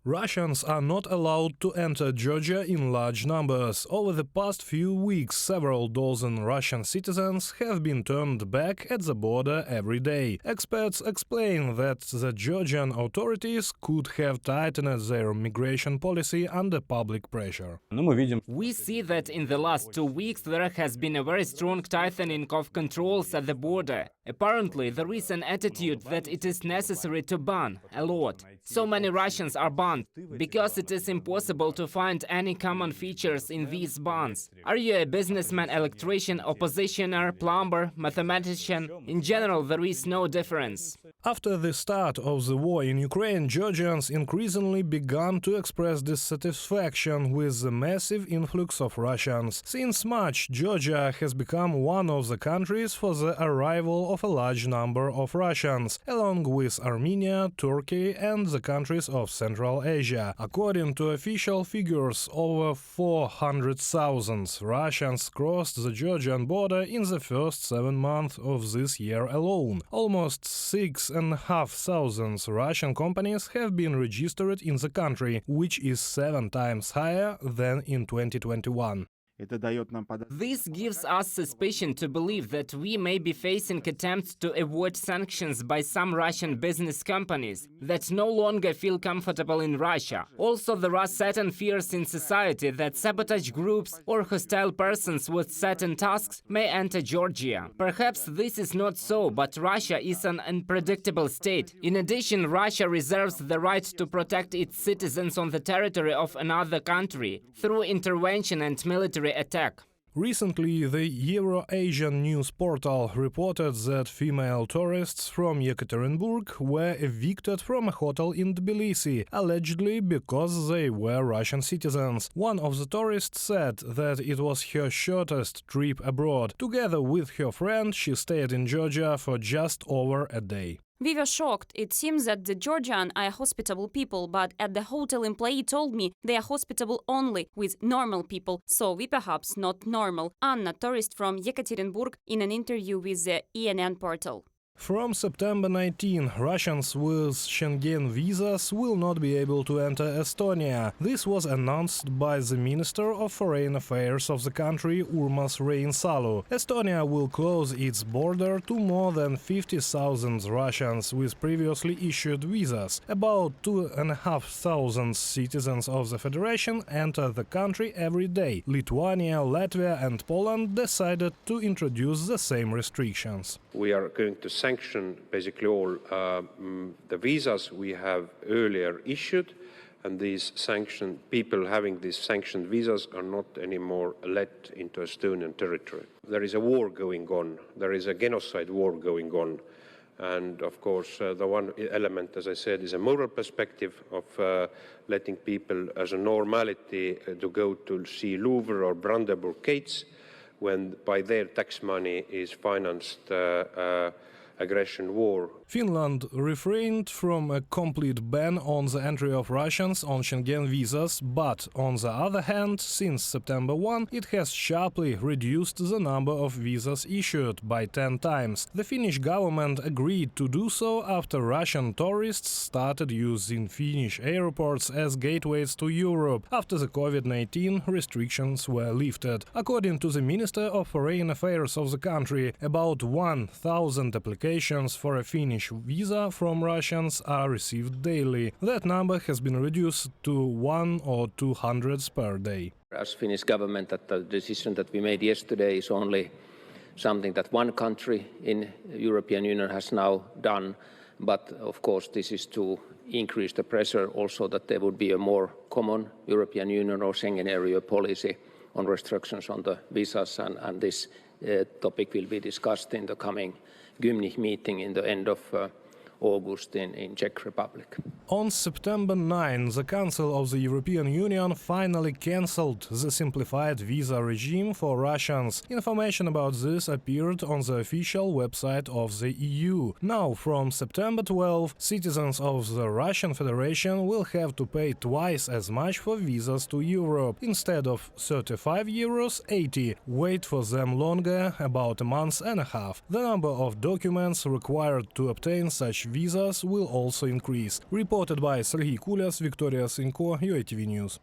Russians are not allowed to enter Georgia in large numbers. Over the past few weeks, several dozen Russian citizens have been turned back at the border every day. Experts explain that the Georgian authorities could have tightened their migration policy under public pressure. We see that in the last 2 weeks there has been a very strong tightening of controls at the border. Apparently, there is an attitude that it is necessary to ban a lot. So many Russians are banned because it is impossible to find any common features in these bans. Are you a businessman, electrician, oppositioner, plumber, mathematician? In general, there is no difference. After the start of the war in Ukraine, Georgians increasingly began to express dissatisfaction with the massive influx of Russians. Since March, Georgia has become one of the countries for the arrival of a large number of Russians, along with Armenia, Turkey and the countries of Central Asia. According to official figures, over 400,000 Russians crossed the Georgian border in the first 7 months of this year alone. Almost 6,500 Russian companies have been registered in the country, which is 7 times higher than in 2021. This gives us suspicion to believe that we may be facing attempts to avoid sanctions by some Russian business companies that no longer feel comfortable in Russia. Also, there are certain fears in society that sabotage groups or hostile persons with certain tasks may enter Georgia. Perhaps this is not so, but Russia is an unpredictable state. In addition, Russia reserves the right to protect its citizens on the territory of another country through intervention and military attack. Recently, the Euro-Asian news portal reported that female tourists from Yekaterinburg were evicted from a hotel in Tbilisi, allegedly because they were Russian citizens. One of the tourists said that it was her shortest trip abroad. Together with her friend, she stayed in Georgia for just over a day. We were shocked. It seems that the Georgian are hospitable people, but at the hotel employee told me they are hospitable only with normal people, so we perhaps not normal. Anna, tourist from Yekaterinburg, in an interview with the ENN portal. From September 19, Russians with Schengen visas will not be able to enter Estonia. This was announced by the Minister of Foreign Affairs of the country, Urmas Reinsalu. Estonia will close its border to more than 50,000 Russians with previously issued visas. About 2,500 citizens of the Federation enter the country every day. Lithuania, Latvia and Poland decided to introduce the same restrictions. We are going to sanction basically all the visas we have earlier issued, and these people having these sanctioned visas are not anymore let into Estonian territory. There is a war going on, there is a genocide war going on, and of course the one element, as I said, is a moral perspective of letting people as a normality to go to see Louvre or Brandenburg Gates, when by their tax money is financed aggression war. Finland refrained from a complete ban on the entry of Russians on Schengen visas, but on the other hand, since September 1, it has sharply reduced the number of visas issued by 10 times. The Finnish government agreed to do so after Russian tourists started using Finnish airports as gateways to Europe after the COVID-19 restrictions were lifted. According to the Minister of Foreign Affairs of the country, about 1,000 applications for a Finnish visa from Russians are received daily. That number has been reduced to 1 or 200 per day. As Finnish government, that the decision that we made yesterday is only something that one country in European Union has now done. But of course, this is to increase the pressure also that there would be a more common European Union or Schengen area policy on restrictions on the visas, and this topic will be discussed in the coming Gymnich meeting in the end of August in Czech Republic. On September 9, the Council of the European Union finally cancelled the simplified visa regime for Russians. Information about this appeared on the official website of the EU. Now, from September 12, citizens of the Russian Federation will have to pay twice as much for visas to Europe. Instead of 35 euros, 80. Wait for them longer, about a month and a half. The number of documents required to obtain such visas will also increase. Reported by Serhiy Kulias, Victoria Sinko, UATV News.